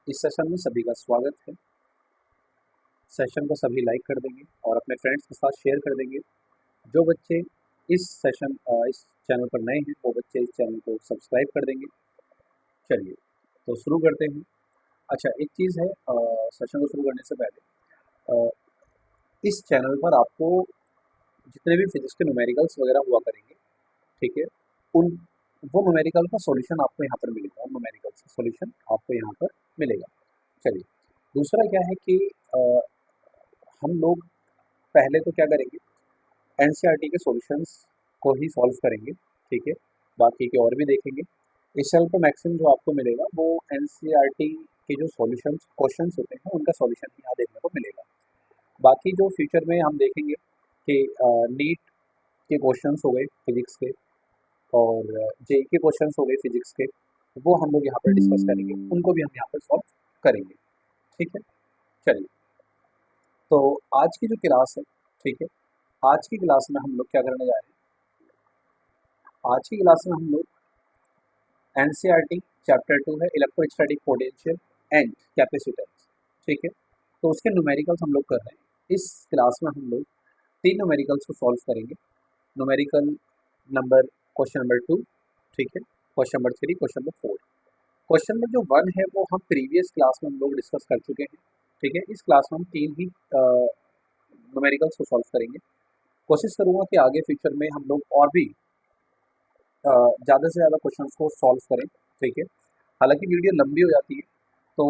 इस सेशन में सभी का स्वागत है। सेशन को सभी लाइक कर देंगे और अपने फ्रेंड्स के साथ शेयर कर देंगे। जो बच्चे इस चैनल पर नए हैं वो बच्चे इस चैनल को सब्सक्राइब कर देंगे। चलिए तो शुरू करते हैं। अच्छा, एक चीज़ है, सेशन को शुरू करने से पहले इस चैनल पर आपको जितने भी फिजिक्स के न्यूमेरिकल्स वगैरह हुआ करेंगे, ठीक है, उन वो न्यूमेरिकल का सॉल्यूशन आपको यहाँ पर मिलेगा। उन न्यूमेरिकल्स का सॉल्यूशन आपको यहाँ पर मिलेगा। चलिए, दूसरा क्या है कि अ, हम लोग पहले तो क्या करेंगे, एनसीईआरटी के सॉल्यूशंस को ही सॉल्व करेंगे, ठीक है। बाकी के और भी देखेंगे। इस चैनल पे मैक्सिमम जो आपको मिलेगा वो एनसीईआरटी के जो सॉल्यूशंस क्वेश्चंस होते हैं उनका सॉल्यूशन यहाँ देखने को मिलेगा। बाकी जो फ्यूचर में हम देखेंगे कि नीट के क्वेश्चंस हो गए फिजिक्स के और जेई के क्वेश्चंस हो गए फिजिक्स के, वो हम लोग यहाँ पर डिस्कस करेंगे, उनको भी हम यहाँ पर सॉल्व करेंगे, ठीक है। चलिए, तो आज की जो क्लास है, ठीक है, आज की क्लास में हम लोग क्या करने जा रहे हैं। आज की क्लास में हम लोग एनसीईआरटी चैप्टर 2 है इलेक्ट्रोस्टैटिक पोटेंशियल एंड कैपेसिटेंस, ठीक है। तो उसके न्यूमेरिकल्स हम लोग कर रहे हैं। इस क्लास में हम लोग 3 न्यूमेरिकल्स को सॉल्व करेंगे। न्यूमेरिकल नंबर क्वेश्चन नंबर 2, ठीक है, question number 3, question number 4। Question number जो 1 है वो हम प्रीवियस क्लास में हम लोग डिस्कस कर चुके हैं, ठीक है। इस क्लास में हम 3 ही न्यूमेरिकल्स को सॉल्व करेंगे। कोशिश करूँगा कि आगे फ्यूचर में हम लोग और भी ज़्यादा से ज़्यादा क्वेश्चंस को सॉल्व करें, ठीक है। हालांकि वीडियो लंबी हो जाती है तो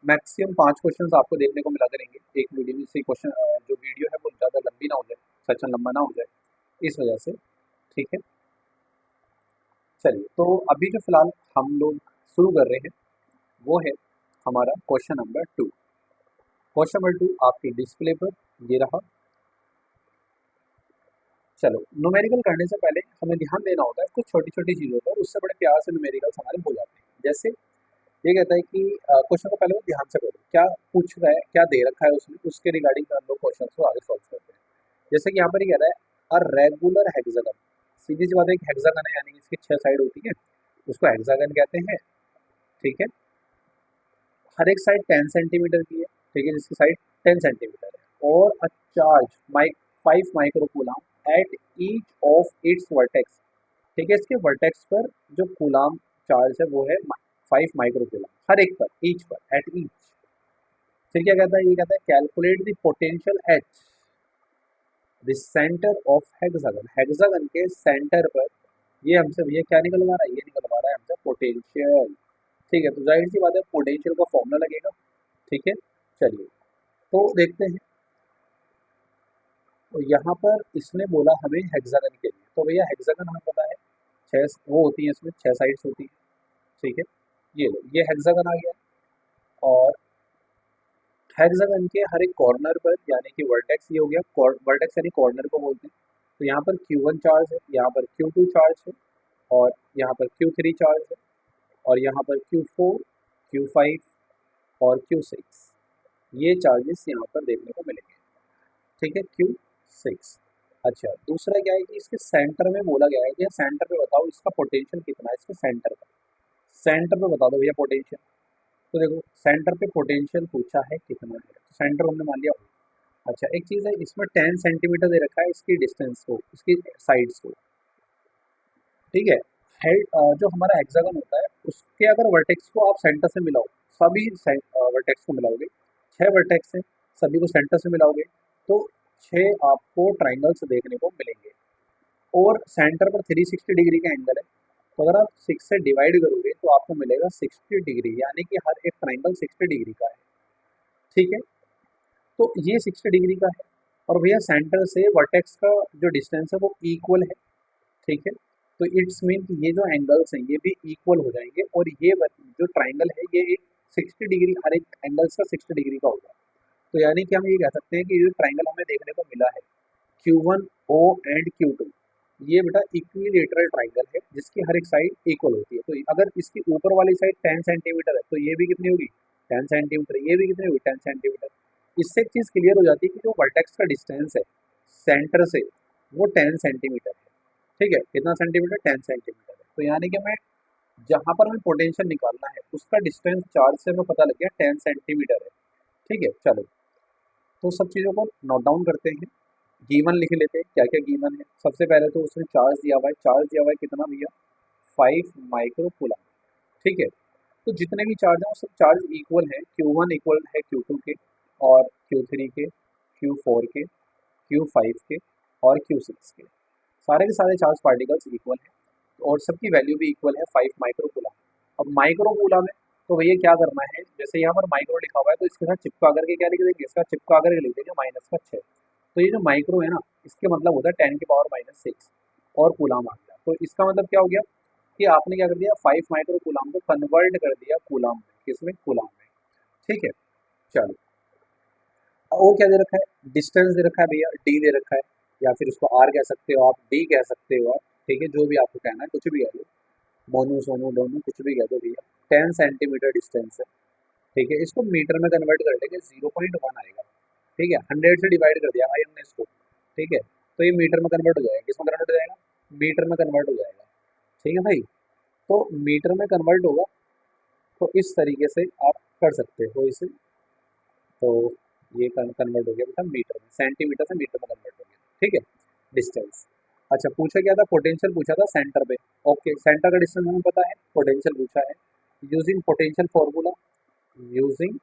मैक्सिमम 5 क्वेश्चंस आपको देखने को मिला करेंगे एक वीडियो में से। क्वेश्चन जो वीडियो है वो ज़्यादा लंबी ना हो जाए, सेशन लंबा ना हो जाए, इस वजह से, ठीक है। चलिए, तो अभी जो फिलहाल हम लोग शुरू कर रहे हैं वो है हमारा क्वेश्चन नंबर 2। क्वेश्चन नंबर 2 आपके डिस्प्ले पर ये रहा। चलो, न्यूमेरिकल करने से पहले हमें ध्यान देना होता है कुछ छोटी छोटी चीज़ों पर, उससे बड़े प्यार से न्यूमेरिकल्स हमारे हो जाते हैं। जैसे ये कहता है कि क्वेश्चन को पहले वो ध्यान से पढ़ो, क्या पूछ रहा है, क्या दे रखा है उसमें, उसके रिगार्डिंग हम लोग क्वेश्चन को आगे सॉल्व करते हैं। जैसे कि यहाँ पर ये कह रहा है अ रेगुलर हेक्सागन। सीधी सी बात है, एक हेक्सागन है यानी कि इसकी 6 साइड होती है, उसको हेक्सागन कहते हैं, ठीक है। हर एक साइड 10 सेंटीमीटर की है, ठीक है, जिसकी साइड 10 सेंटीमीटर है, और a charge 5 microcoulomb at each of its vertex, ठीक है। इसके वर्टेक्स पर जो कूलाम चार्ज है वो है 5 माइक्रोकूलम, हर एक पर, ईच पर, एट ईच। फिर क्या कहता है, ये कहता है calculate the potential H the centre of hexagon. Hexagon के सेंटर पर ये हमसे भैया क्या निकलवा रहा है, ये निकलवा रहा है हमसे पोटेंशियल, ठीक है। तो जाहिर सी बात है पोटेंशियल का फॉर्मूला लगेगा, ठीक है। चलिए, तो देखते हैं। तो यहाँ पर इसने बोला हमें हेक्सागन के लिए, तो भैया हेक्सागन हमें पता है 6 वो होती है, इसमें 6 साइड्स होती है, ठीक है। ये लो, ये हेक्सागन आ गया। और हेक्सागन के हर एक कॉर्नर पर यानी कि वर्टेक्स, ये हो गया वर्टेक्स यानी कॉर्नर को बोलते हैं। तो यहाँ पर Q1 चार्ज है, यहाँ पर Q2 चार्ज है, और यहाँ पर Q3 चार्ज है, और यहाँ पर Q4, Q5 और Q6, ये चार्जेस यहाँ पर देखने को मिलेंगे, ठीक है, Q6। अच्छा, दूसरा क्या है कि इसके सेंटर में बोला गया है कि सेंटर पे बताओ इसका पोटेंशियल कितना है, इसके सेंटर पर, सेंटर पे बता दो भैया पोटेंशियल। तो देखो, सेंटर पे पोटेंशियल पूछा है कितना है, तो सेंटर हमने मान लिया। अच्छा, एक चीज़ है, इसमें 10 सेंटीमीटर दे रखा है इसकी डिस्टेंस को, इसकी साइड्स को, ठीक है। हेड जो हमारा हेक्सागन होता है उसके अगर वर्टेक्स को आप सेंटर से मिलाओ, सभी वर्टेक्स को मिलाओगे, 6 वर्टेक्स हैं, सभी को सेंटर से मिलाओगे तो 6 आपको ट्राइंगल्स देखने को मिलेंगे। और सेंटर पर 360 डिग्री का एंगल है, तो अगर आप 6 से डिवाइड करोगे तो आपको मिलेगा 60 डिग्री, यानी कि हर एक ट्राइंगल 60 डिग्री का है, ठीक है। तो ये 60 डिग्री का है, और भैया सेंटर से वर्टेक्स का जो डिस्टेंस है वो इक्वल है, ठीक है। तो इट्स मीन कि ये जो एंगल्स हैं ये भी इक्वल हो जाएंगे, और ये जो ट्राइंगल है ये एक 60 डिग्री, हर एक एंगल्स का 60 डिग्री का होगा। तो यानी कि हम ये कह सकते हैं कि ये ट्राइंगल हमें देखने को मिला है Q1 O एंड Q2, ये बेटा इक्विलेटरल ट्राइंगल है जिसकी हर एक साइड इक्वल होती है। तो अगर इसकी ऊपर वाली साइड 10 सेंटीमीटर है तो ये भी कितनी होगी, 10 सेंटीमीटर, ये भी कितनी होगी, 10 सेंटीमीटर। इससे एक चीज़ क्लियर हो जाती है कि जो वर्टेक्स का डिस्टेंस है सेंटर से वो 10 सेंटीमीटर है, ठीक है। कितना सेंटीमीटर, 10 सेंटीमीटर है। तो यानी कि मैं जहाँ पर हमें पोटेंशियल निकालना है उसका डिस्टेंस चार्ज से हमें पता लग गया 10 सेंटीमीटर है। ठीक है, चलो तो सब चीज़ों को नोट डाउन करते हैं, गीवन लिख लेते हैं क्या क्या गीवन है। सबसे पहले तो उसने चार्ज दिया हुआ है, चार्ज दिया हुआ है कितना भैया, 5 माइक्रो कूलम। ठीक है, तो जितने भी चार्ज हैं वो सब चार्ज इक्वल है, Q1 इक्वल है Q2 के, और Q3 के, Q4 के, Q5 के, और Q6 के। सारे के सारे चार्ज पार्टिकल्स इक्वल हैं और सबकी वैल्यू भी इक्वल है 5 माइक्रो कूलम। अब माइक्रो कूलम है तो भैया क्या करना है, जैसे यहाँ पर माइक्रो लिखा हुआ है तो इसके साथ चिपका करके क्या लिख देंगे, इसका चिपका करके लिख देंगे -6। तो ये जो माइक्रो है ना, इसके मतलब होता है 10⁻⁻6 और कूलम आ गया। तो इसका मतलब क्या हो गया कि आपने क्या कर दिया, 5 माइक्रो कूलम को कन्वर्ट कर दिया कूलम में, किसमें, कूलम में। ठीक है, चलो और क्या दे रखा है, डिस्टेंस दे रखा है भैया, डी दे रखा है, या फिर उसको आर कह सकते हो आप, डी कह सकते हो आप। ठीक है, जो भी आपको कहना है कुछ भी कह दो, मोनू सोनू डोनू कुछ भी कह दो भैया। 10 सेंटीमीटर डिस्टेंस है। ठीक है, इसको मीटर में कन्वर्ट कर लेंगे, 0.1 आएगा। ठीक है, 100 से डिवाइड कर दिया भाई हमने इसको। ठीक है, तो ये मीटर में कन्वर्ट हो जाएगा, किसमें कन्वर्ट हो जाएगा, मीटर में कन्वर्ट हो जाएगा। ठीक है भाई, तो मीटर में कन्वर्ट होगा तो इस तरीके से आप कर सकते हो इसे। तो ये कन्वर्ट हो गया बेटा मीटर में, सेंटीमीटर से मीटर में कन्वर्ट हो गया। ठीक है, डिस्टेंस। अच्छा पूछा क्या था, पोटेंशियल पूछा था सेंटर पे। ओके, सेंटर का डिस्टेंस हमें पता है, पोटेंशियल पूछा है। Using potential formula, using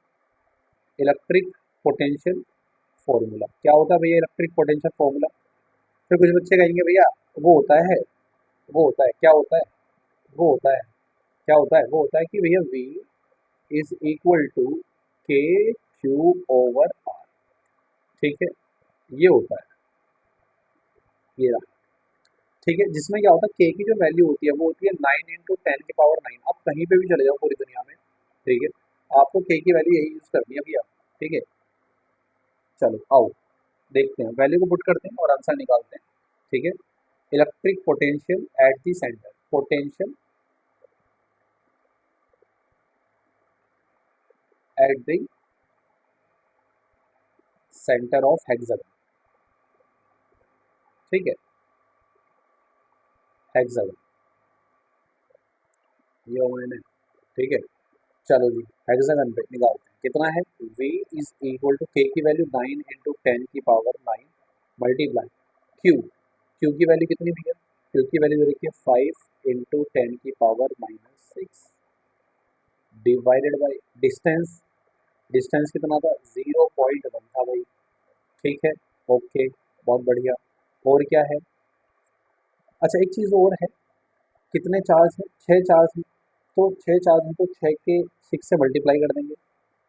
electric potential formula. क्या होता है भैया इलेक्ट्रिक पोटेंशियल फॉर्मूला? फिर कुछ बच्चे कहेंगे भैया वो होता है, वो होता है, क्या होता है, वो होता है, क्या होता है, वो होता है कि भैया V इज इक्वल टू के क्यू ओवर आर। ठीक है, ये होता है, ये रहा। ठीक है, जिसमें क्या होता है के की जो वैल्यू होती है वो होती है 9 × 10⁻⁹। आप कहीं पे भी चले जाओ पूरी दुनिया में, ठीक है, आपको के की वैल्यू यही यूज करनी है भैया। ठीक है, चलो आओ देखते हैं, वैल्यू को पुट करते हैं और आंसर निकालते हैं। ठीक है, electric potential at the centre, potential at the centre of hexagon. ठीक है, हेक्सागन ये मैंने, ठीक है, चलो जी हेक्सागन पे निकालते हैं कितना है। v इज इक्वल टू के की वैल्यू 9 × 10⁻⁹ मल्टीप्लाई q, q की वैल्यू कितनी भैया, q की वैल्यू देखिए 5 × 10⁻⁶ डिवाइडेड बाई डिस्टेंस, डिस्टेंस कितना था, 0.1 था भाई। ठीक है, ओके, बहुत बढ़िया। और क्या है, अच्छा एक चीज़ और है, कितने चार्ज है, 6 चार्ज है, तो 6 चार्ज है तो 6 से मल्टीप्लाई कर देंगे।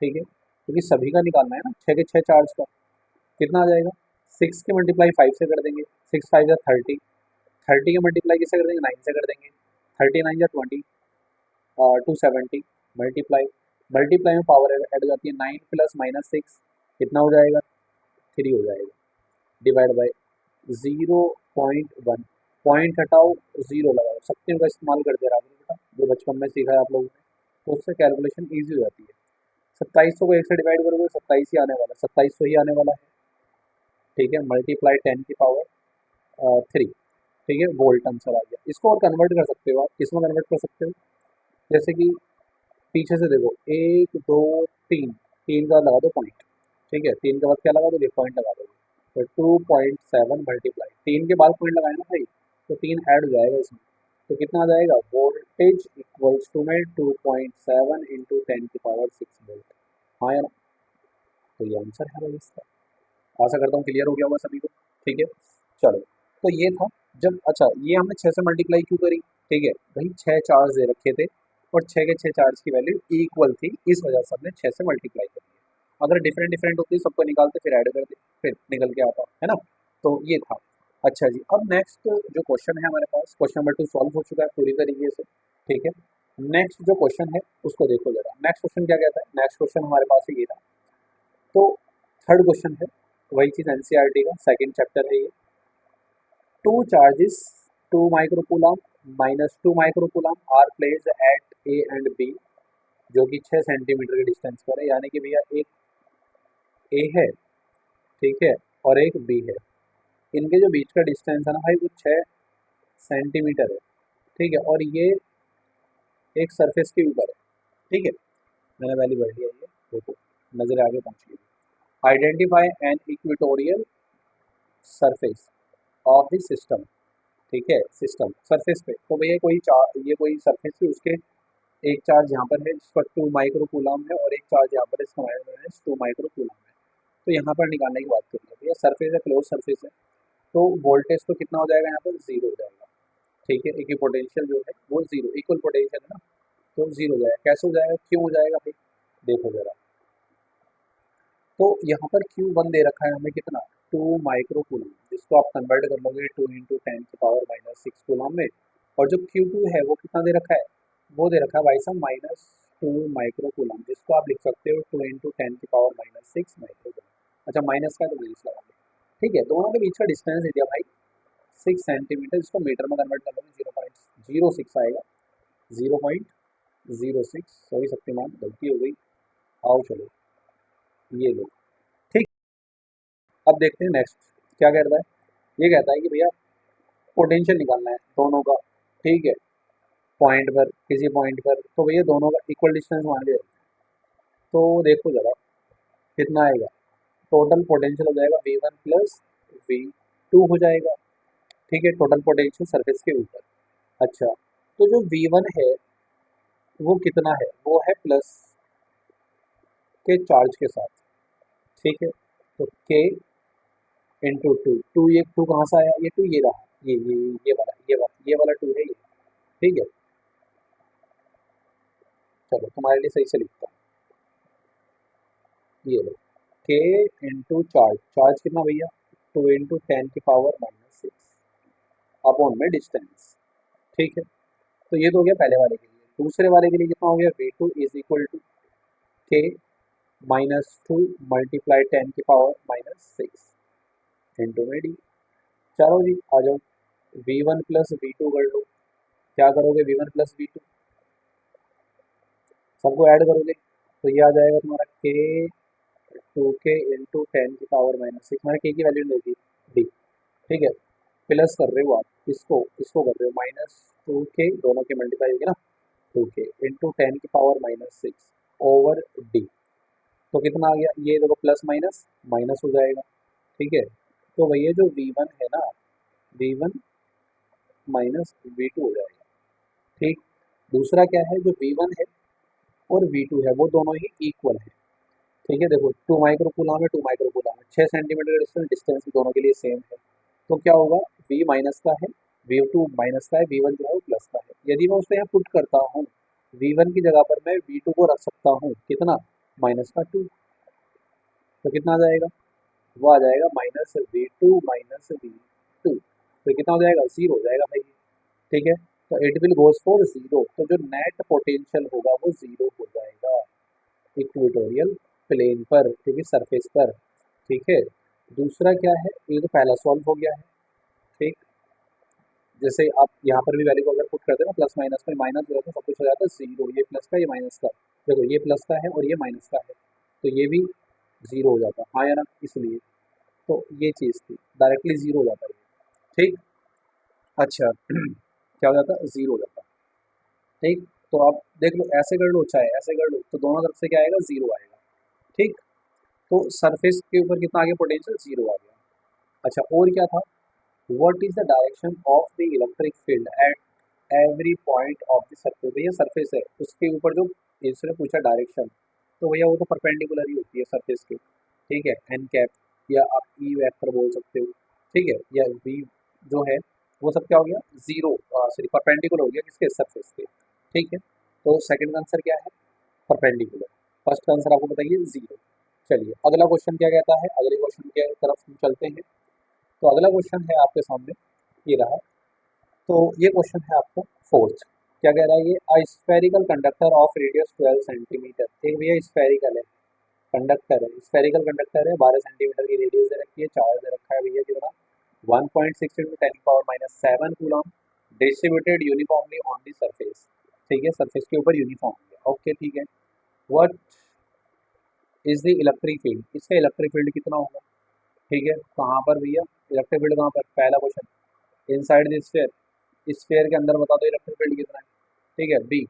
ठीक है, क्योंकि सभी का निकालना है ना, 6 के 6 चार्ज का कितना आ जाएगा, 6 के मल्टीप्लाई 5 से कर देंगे, 6 5 जा 30, 30 के मल्टीप्लाई किससे कर देंगे, 9 से कर देंगे, 30 9 जा 20, 270 मल्टीप्लाई, मल्टीप्लाई में पावर ऐड हो जाती है, 9 + -6 कितना हो जाएगा, 3 हो जाएगा, डिवाइड बाई 0.1, पॉइंट हटाओ, जीरो लगाओ, शक्तियों का इस्तेमाल करते रहा करो बेटा, जो बचपन में सीखा है आप लोगों ने, तो उससे कैलकुलेशन ईजी हो जाती है। 2700 को 1 से डिवाइड करोगे 27 ही आने वाला, 2700 ही आने वाला है। ठीक है, मल्टीप्लाई 10⁻³ ठीक है, वोल्ट आंसर आ गया। इसको और कन्वर्ट कर सकते हो आप, किसमें कन्वर्ट कर सकते हो, जैसे कि पीछे से देखो 1 2 3, 3 का लगा दो पॉइंट। ठीक है, 3 के बाद क्या लगा दोगे, पॉइंट लगा दोगे, तो 2.7 मल्टीप्लाई 3 के बाद पॉइंट लगाए ना भाई, तो 3 ऐड हो जाएगा इसमें, तो कितना आ जाएगा, वोल्टेज इक्वल्स टू में 2.7 × 10⁻⁶ वोल्ट। हाँ या ना, तो ये आंसर है भाई इसका। आशा करता हूँ क्लियर हो गया होगा सभी को। ठीक है, चलो तो ये था। जब अच्छा ये हमने 6 से मल्टीप्लाई क्यों करी, ठीक है भाई 6 चार्ज दे रखे थे और 6 के 6 चार्ज की वैल्यू इक्वल थी, इस वजह से हमने 6 से मल्टीप्लाई कर दिया। अगर डिफरेंट डिफरेंट होती सबको निकालते फिर ऐड करते, फिर निकल के आता है ना। तो ये था। अच्छा जी, अब नेक्स्ट जो क्वेश्चन है हमारे पास, क्वेश्चन नंबर 2 सॉल्व हो चुका है पूरी तरीके से। ठीक है, नेक्स्ट जो क्वेश्चन है उसको देखो जरा, नेक्स्ट क्वेश्चन क्या कहता है, नेक्स्ट क्वेश्चन हमारे पास ये था। तो थर्ड क्वेश्चन है, वही चीज एनसीईआरटी का सेकंड चैप्टर है ये। Two charges 2 microcoulomb -2 microcoulomb are placed at A and B, जो कि 6 सेंटीमीटर के डिस्टेंस पर है, यानी कि भैया एक ए है, ठीक है, और एक बी है। इनके जो बीच का डिस्टेंस है ना भाई वो 6 सेंटीमीटर है। ठीक है, और ये एक सरफेस के ऊपर है, ठीक है। मैंने वैल्यू बढ़ लिया, ये देखो नजर आगे पहुंच गई। Identify N equatorial surface of the system, ठीक है, सिस्टम सरफेस पे। तो भैया कोई ये कोई सरफेस है, उसके एक चार्ज यहाँ पर है जिसका 2 माइक्रो कूलम है, और एक चार्ज यहाँ पर इसका माइनस 2 माइक्रो कूलम है। तो यहाँ पर निकालने की बात करेंगे भैया, सरफेस है, क्लोज सरफेस है, तो वोल्टेज तो कितना हो जाएगा यहाँ पर, जीरो हो जाएगा, ठीक है। एक पोटेंशियल जो है वो जीरो, इक्वल पोटेंशियल है ना, तो जीरो हो जाएगा। कैसे हो जाएगा, क्यों हो जाएगा भाई, देखो जरा। तो यहाँ पर Q1 दे रखा है हमें कितना, 2 माइक्रो कूलम, जिसको आप कन्वर्ट कर लोगे 2 इंटू 10⁻⁻6 कूलम में। और जो Q2 है वो कितना दे रखा है, वो दे रखा है भाई साहब -2 माइक्रो कूलम, जिसको आप लिख सकते हो 2 इंटू 10⁻⁻6 माइक्रो कूलम। अच्छा माइनस का तो माइनस लगाओगे, ठीक है। दोनों के बीच का डिस्टेंस दे दिया भाई 6 सेंटीमीटर, जिसको मीटर में कन्वर्ट कर लोगे 0.06 आएगा, 0.06। सॉरी शक्तिमान, गलती हो गई। आओ चलो, ये लो, ठीक। अब देखते हैं नेक्स्ट क्या कहता है। ये कहता है कि भैया पोटेंशियल निकालना है दोनों का, ठीक है, पॉइंट पर, किसी पॉइंट पर। तो भैया दोनों का इक्वल डिस्टेंस मान लिया, तो देखो जरा कितना आएगा। टोटल पोटेंशियल हो जाएगा V1 प्लस V2 हो जाएगा, ठीक है, टोटल पोटेंशियल सरफेस के ऊपर। अच्छा, तो जो V1 है वो कितना है, वो है प्लस के चार्ज के साथ, ठीक है। तो K इंटू टू, टू ये टू कहाँ से आया, ये टू ये रहा, ये वाला टू है ये, ठीक है। चलो तुम्हारे लिए सही से लिखता हूँ, ये लो, K इंटू चार्ज, चार्ज कितना भैया, 2 इंटू 10⁻⁻6 अपॉन में डिस्टेंस, ठीक है। तो ये तो हो गया पहले वाले के लिए। दूसरे वाले के लिए कितना हो गया, V2 is equal to K -2 multiply 10⁻⁻6 into में डी। चलो जी आ जाओ, V1 प्लस V2 कर लो। क्या करोगे, V1 प्लस V2 सबको ऐड करोगे, तो ये आ जाएगा तुम्हारा K 2K इंटू 10⁻⁻6, मैंने K की वैल्यू नहीं दी डी, ठीक है। प्लस कर रहे हो आप इसको, इसको कर रहे हो -2K, दोनों के मल्टीप्लाई होगी ना, 2K इंटू 10⁻⁻6 ओवर डी। तो कितना आ गया, ये देखो प्लस माइनस माइनस हो जाएगा, ठीक है। तो भैया जो V1 है ना, V1 माइनस V2 हो जाएगा, ठीक। दूसरा क्या है, जो V1 है और V2 है वो दोनों ही इक्वल है, ठीक है। देखो 2 माइक्रो कूलम है, 2 माइक्रो कूलम है, 6 सेंटीमीटर डिस्टेंस, डिस्टेंस भी दोनों के लिए सेम है। तो क्या होगा, V माइनस का है, V2 माइनस का है, V1 जो है वो प्लस का है। यदि मैं उसको यहाँ पुट करता हूँ, V1 की जगह पर मैं V2 को रख सकता हूँ कितना, -2। तो कितना आ जाएगा, वो आ जाएगा -V2 -V2। तो कितना हो जाएगा, जीरो हो जाएगा भाई, ठीक है। तो it will goes for zero, तो जो नेट पोटेंशियल होगा वो जीरो हो जाएगा इक्वेटोरियल प्लेन पर, क्योंकि सरफेस पर, ठीक है। दूसरा क्या है, ये तो पहला सॉल्व हो गया है, ठीक। जैसे आप यहाँ पर भी वैल्यू को अगर पुट करते हैं ना, प्लस माइनस में माइनस हो जाता है, सब कुछ हो जाता है जीरो, ये प्लस का ये माइनस का, देखो ये प्लस का है और ये माइनस का है, तो ये भी जीरो हो जाता है, हाँ या ना, इसलिए। तो ये चीज़ थी, डायरेक्टली जीरो हो जाता है, ठीक। अच्छा क्या हो जाता है, जीरो हो जाता है, ठीक। तो आप देख लो, ऐसे कर लो चाहे ऐसे कर लो, तो दोनों तरफ से क्या आएगा, जीरो आएगा, ठीक। तो सरफेस के ऊपर कितना आ गया पोटेंशियल, जीरो आ गया। अच्छा और क्या था, what is the direction of the electric field at every point of the surface. भैया सरफेस है, उसके ऊपर जो इसने पूछा डायरेक्शन, तो भैया वो तो परपेंडिकुलर ही होती है सरफेस के, ठीक है। एन कैप, या आप ई वेक्टर बोल सकते हो, ठीक है, या वी जो है वो सब क्या हो गया, जीरो, सॉरी परपेंडिकुलर हो गया किसके, सरफेस के, ठीक है। तो सेकंड का आंसर क्या है, परपेंडिकुलर। फर्स्ट का आंसर आपको बताइए जीरो। चलिए अगला क्वेश्चन क्या कहता है, अगले क्वेश्चन की तरफ हम चलते हैं। तो अगला क्वेश्चन है आपके सामने, ये रहा। तो ये क्वेश्चन है आपका फोर्थ। क्या कह रहा है ये, a spherical conductor of radius 12 centimetre. एक भैया स्फेरिकल है, कंडक्टर है, स्फेरिकल कंडक्टर है, 12 सेंटीमीटर की रेडियस दे रखी है, चार्ज दे रखा है भैया कितना, 1.6 into 10⁻⁷ coulomb, distributed uniformly on the surface, ठीक है, सरफेस के ऊपर यूनिफॉर्म है, ओके ठीक है। What is the electric field, इसका इलेक्ट्रिक फील्ड कितना होगा, ठीक है। कहाँ पर भैया, इलेक्ट्रिक फील्ड कहाँ पर, पहला question inside the sphere, sphere के अंदर बता दो इलेक्ट्रिक फील्ड कितना है, ठीक है। Be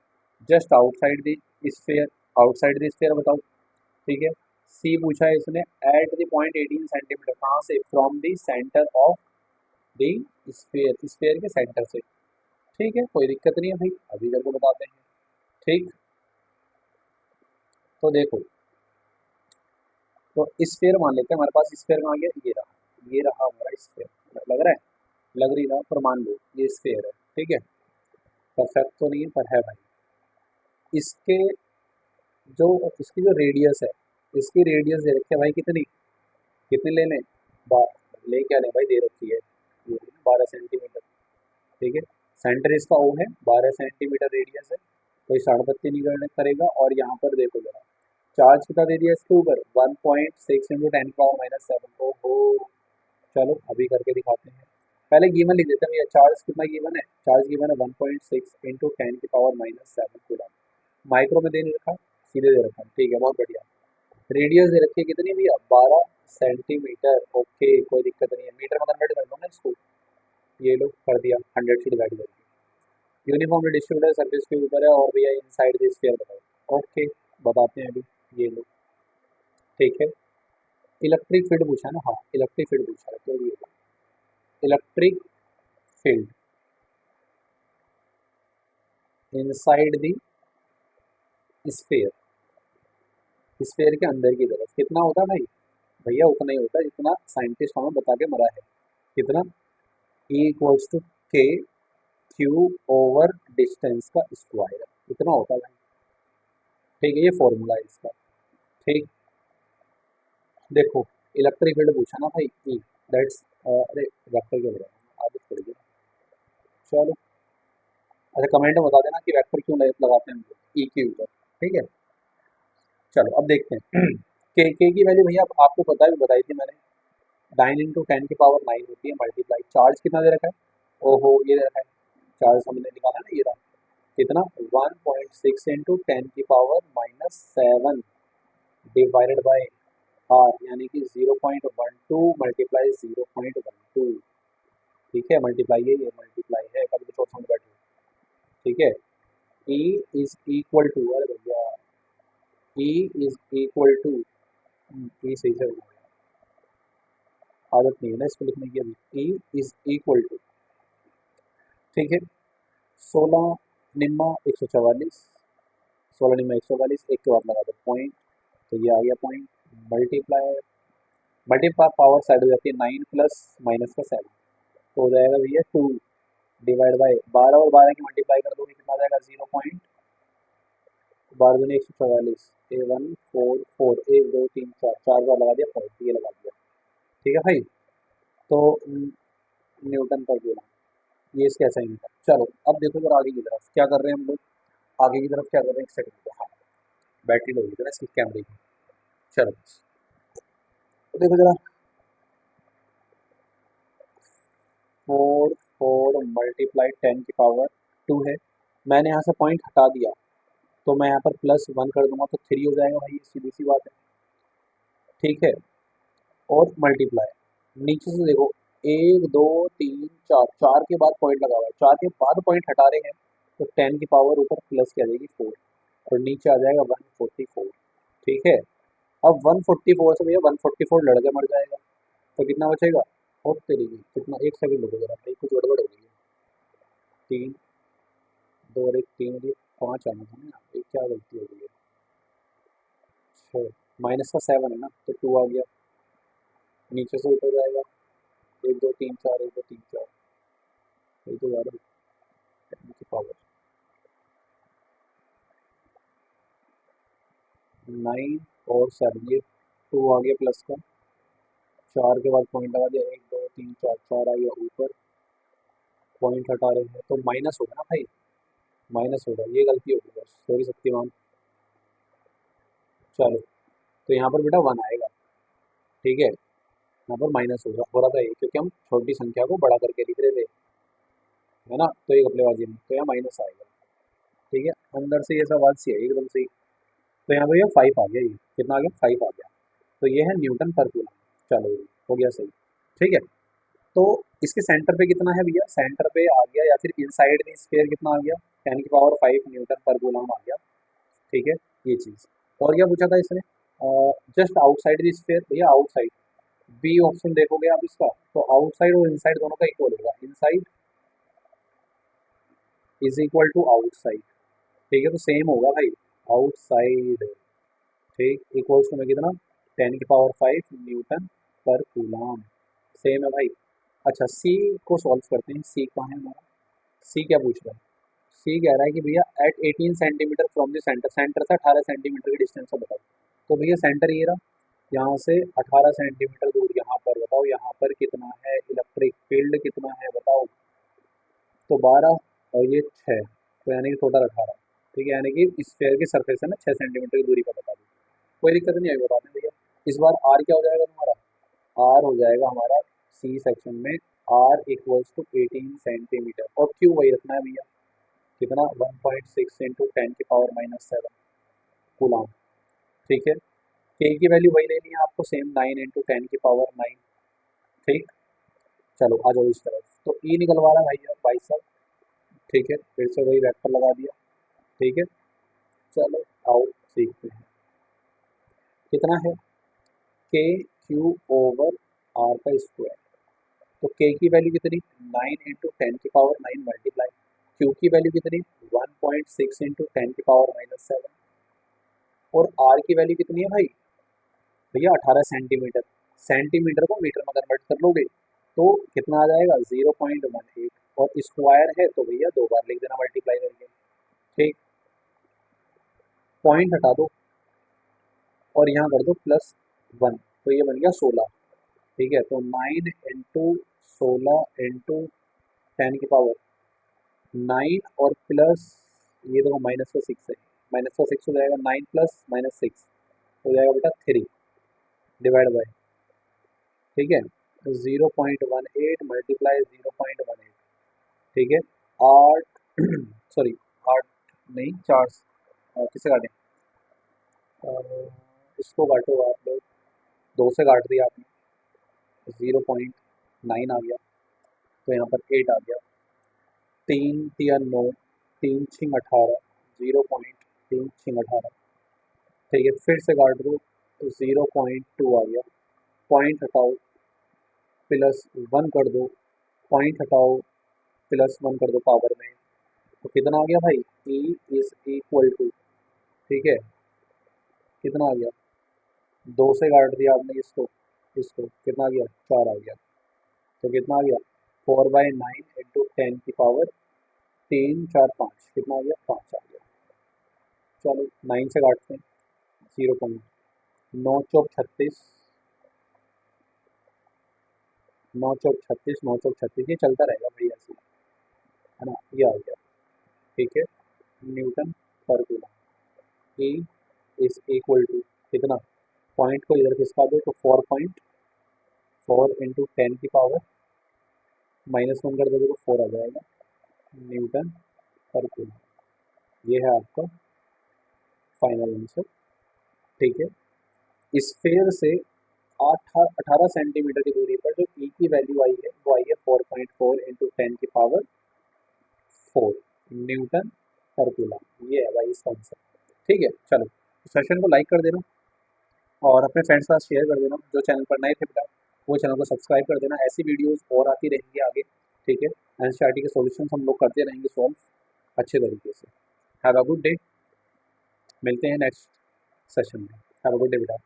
just outside the sphere, outside the sphere बताओ। ठीक है। सी पूछा है इसने एट द पॉइंट 18 सेंटीमीटर, कहाँ से, from the centre of the sphere, sphere के सेंटर से। ठीक है, कोई दिक्कत नहीं है भाई, अभी करके बताते हैं। ठीक, तो देखो, तो स्फीयर मान लेते हैं, हमारे पास स्फीयर में आ गया, ये रहा हमारा स्फीयर, लग रहा है, लग नहीं रहा पर मान लो ये स्फीयर है। ठीक है, परफेक्ट तो नहीं है पर है भाई। इसके जो इसकी जो रेडियस है, इसकी रेडियस दे रखी है भाई कितनी, कितनी ले लें, ले क्या लें भाई, दे रखी है ये 12 सेंटीमीटर। ठीक है, सेंटर इसका ओ है, 12 सेंटीमीटर रेडियस है, कोई साढ़पत्ती नहीं करेगा। और यहाँ पर देखो जरा, चार्ज कितना दे दिया इसके ऊपर, 1.6 इंटू 10⁻⁷। ओहो, चलो अभी करके दिखाते हैं। पहले गिवन लिख देते हैं भैया, चार्ज कितना गिवन है, चार्ज गिवन है 1.6 इंटू 10⁻⁷ कूलम। माइक्रो में दे नहीं रखा, सीधे दे रखा, ठीक है, बहुत बढ़िया। रेडियस दे रखी है कितनी भैया, 12 सेंटीमीटर। ओके, कोई दिक्कत नहीं है, मीटर में कन्वर्ट कर लो ना इसको, ये लो कर दिया, 100 से डिवाइड कर दिया। यूनिफॉर्मली डिस्ट्रीब्यूटेड सरफेस के ऊपर है, और भैया इनसाइड द स्फीयर बताओ। ओके, बताते हैं अभी, ये लो। ठीक है, इलेक्ट्रिक फील्ड पूछा है ना, हाँ इलेक्ट्रिक फील्ड पूछा है, तो ये electric field inside the sphere, sphere के अंदर की तरफ कितना होता है भाई, भैया उतना ही होता है जितना साइंटिस्ट हमें बता के मरा है। कितना, ई इक्वल्स टू के क्यू ओवर डिस्टेंस का स्क्वायर, इतना होता है भाई। ठीक है, ये फॉर्मूला है इसका। ठीक, देखो, इलेक्ट्रिक फील्ड पूछा ना भाई, ई, दैट्स, अरे वेक्टर क्यों बोला, आदत पड़ गई। चलो, अच्छा कमेंट में बता देना कि वेक्टर क्यों लगाते हैं हम लोग ई के ऊपर। ठीक है, चलो अब देखते हैं। के की वैल्यू भैया आपको पता है, भी बताई थी मैंने, 9 × 10⁻⁹ होती है, मल्टीप्लाई चार्ज कितना दे रखा है, ओहो ये दे रखा है, चार्ज हमने निकाला ना, ये रहा कितना, 1.6 इंटू 10⁻⁷ डिवाइडेड बाई आर, यानी कि 0.12 मल्टीप्लाई 0.12। ठीक है, मल्टीप्लाई है, ये मल्टीप्लाई है, कभी कुछ और समझ बैठे। ठीक है, ई इज इक्वल टू, अरे भैया, ई इज इक्वल टू, ई सही से आदत नहीं है ना इसको लिखने की अभी, ई इज इक्वल टू, ठीक है, 16 निम्मा 144, 16 निम्मा 144, एक के बाद लगा दो पॉइंट, तो ये आ गया point, multiply, multiply power side हो जाती है, 9 प्लस माइनस का 7, तो हो जाएगा भैया 2 डिवाइड बाई 12, और 12 की मल्टीप्लाई कर दोगे कितना आ जाएगा, 0. 12 दूनी 144, ए 144, 1 2 3 4, 4 बार लगा दिया पॉइंट, ये लगा दिया। ठीक है भाई, तो न्यूटन का बोला, ये इसके असाइनमेंट है। चलो अब देखो जरा आगे की तरफ क्या कर रहे हैं हम लोग, आगे की तरफ क्या कर रहे हैं, एक सेकंड, हाँ बैटरी लो ना इसकी कैमरे की। चलो तो देखो जरा, 4 4 मल्टीप्लाई 10⁻² है, मैंने यहाँ से पॉइंट हटा दिया, तो मैं यहाँ पर +1 कर दूंगा तो 3 हो जाएगा भाई, सीधी सी बात है। ठीक है, और मल्टीप्लाई, नीचे से देखो, 1 2 3 4, 4 के बाद पॉइंट लगा हुआ है, 4 के बाद पॉइंट हटा रहे हैं, तो 10 की पावर ऊपर प्लस की आ जाएगी 4, और नीचे आ जाएगा 144। ठीक है, अब 144 से भैया 144 लड़के मर जाएगा, तो कितना बचेगा, और तेरी कितना, एक सेकंड रुको जरा भाई, कुछ गड़बड़ हो गई है, 3 2 और 1 3 और 5 आना था ना, ये क्या गलती हो गई है, 6 माइनस का 7 है ना, तो 2 आ गया, नीचे से ऊपर जाएगा, 1 2 3 4, 1 2 3 4, ये तो यार 10 की पावर 9 और 7, ये 2 आ गया प्लस का, 4 के बाद पॉइंट लगा दिया, 1 2 3 4, 4 आ गया ऊपर, पॉइंट हटा रहे हैं तो माइनस होगा ना भाई, माइनस होगा, ये गलती हो गई बस, सॉरी शक्तिमान। चलो, तो यहाँ पर बेटा 1 आएगा। ठीक है, यहाँ पर माइनस होगा, हो रहा था ये, क्योंकि हम छोटी संख्या को बड़ा करके लिख रहे थे, है ना, तो ये घपलेबाजी में, तो यहाँ माइनस आएगा। ठीक है, अंदर से ये सवाल सी है एकदम सही, तो यहाँ पर ये 5 आ गया, ये कितना आ गया, 5 आ गया, तो ये है न्यूटन पर कूलम। चलो ये हो गया सही। ठीक है, तो इसके सेंटर पे कितना है भैया, सेंटर पे आ गया, या फिर इनसाइड द स्फीयर कितना आ गया, 10⁵ न्यूटन पर कूलम आ गया। ठीक है, ये चीज़। और क्या पूछा था इसने? जस्ट आउटसाइड द स्फीयर, भैया आउटसाइड। बी ऑप्शन देखोगे आप इसका, तो आउटसाइड और इनसाइड दोनों का इक्वल होगा। Inside is equal to outside. ठीक है, तो सेम होगा भाई, आउटसाइड। ठीक, इक्वल्स टू में कितना, 10⁵ न्यूटन पर कूलम। सेम है भाई। अच्छा, सी को सॉल्व करते हैं। सी कहाँ है हमारा? सी क्या पूछ रहा है? सी कह रहा है कि भैया at 18 centimetre from the centre, centre से 18 सेंटीमीटर की डिस्टेंस को बताओ। तो भैया सेंटर ये रहा, यहाँ से 18 सेंटीमीटर दूर यहाँ पर बताओ, यहाँ पर कितना है, इलेक्ट्रिक फील्ड कितना है बताओ। तो 12 और ये 6, तो यानी कि टोटल 18। ठीक है, यानी कि स्फेयर की सरफेस है ना 6 सेंटीमीटर की दूरी पर बता दो। कोई दिक्कत नहीं आएगी, बताते हैं भैया। इस बार आर क्या हो जाएगा तुम्हारा? आर हो जाएगा हमारा सी सेक्शन में, आर इक्वल्स टू 18 सेंटीमीटर, और क्यू वही रखना है भैया, कितना, 1.6 इंटू 10⁻⁻7 कूलम। ठीक है, के की वैल्यू वही लेनी है आपको, सेम 9 इंटू 10⁹9। ठीक, चलो आ जाओ इस तरफ। तो ई निकलवा रहा है भैया भाई साहब। ठीक है, फिर से वही वेक्टर लगा दिया। ठीक है, चलो आओ सीखते हैं। कितना है? के क्यू ओवर आर का स्क्वायर। तो के की वैल्यू कितनी, 9 इंटू 10⁻9 मल्टीप्लाई, क्यू की वैल्यू कितनी, 1.6 इंटू 10⁻⁻7, और आर की वैल्यू कितनी है भाई? भैया 18 सेंटीमीटर। सेंटीमीटर को मीटर में कन्वर्ट कर लोगे तो कितना आ जाएगा, 0.18, और स्क्वायर है तो भैया 2 बार लिख देना मल्टीप्लाई करके। ठीक, पॉइंट हटा दो और यहाँ कर दो +1, तो ये बन गया 16। ठीक है, तो 9 इंटू 16 इंटू 10⁻9, और प्लस ये देखो -6 है, -6 हो जाएगा, 9 प्लस -6 हो जाएगा बेटा 3, डिवाइड बाय। ठीक है, तो 0.18 मल्टीप्लाई 0.18। ठीक है, 8 सॉरी 8 नहीं 4, किससे काटें? अ, इसको काटो आप लोग, 2 से काट दिया आपने, 0.9 आ गया, तो यहाँ पर 8 आ गया। 3 × 9, 3×6 = 18, 0.3×18। ठीक है, फिर से काट दो, तो 0.2 आ गया। पॉइंट हटाओ, +1 कर दो, पॉइंट हटाओ, +1 कर दो पावर में, तो कितना आ गया भाई, ई इज इक्वल टू। ठीक है, कितना आ गया, 2 से काट दिया आपने इसको, इसको कितना आ गया, 4 आ गया। तो कितना आ गया, 4/9 इंटू 10⁵3, 4, 5, कितना आ गया, 5 आ गया। चलो 9 से काटते हैं, 0.9 चौक 36, 9 चौक 36, 9 चौक 36, ये चलता रहेगा भाई ऐसे, है ना, ये आ गया। ठीक है, न्यूटन पर coulomb. E is equal to कितना, पॉइंट को इधर खिसका दो तो 4.4 इंटू 10⁻⁻1 कर दोगे तो 4 आ जाएगा न्यूटन पर कूलम। ये है आपका फाइनल आंसर। ठीक है, स्फेयर से 18 सेंटीमीटर की दूरी पर जो ई की वैल्यू आई है वो आई है 4.4 इंटू 10⁻4 न्यूटन पर कूलम। ये है भाई इसका आंसर। ठीक है, चलो सेशन को लाइक कर देना और अपने फ्रेंड्स के साथ शेयर कर देना। जो चैनल पर नए थे बेटा वो चैनल को सब्सक्राइब कर देना, ऐसी वीडियोस और आती रहेंगी आगे। ठीक है, एनसीईआरटी के सॉल्यूशंस हम लोग करते रहेंगे सॉल्व अच्छे तरीके से। हैव अ गुड डे, मिलते हैं नेक्स्ट सेशन में। हैव अ गुड डे बेटा।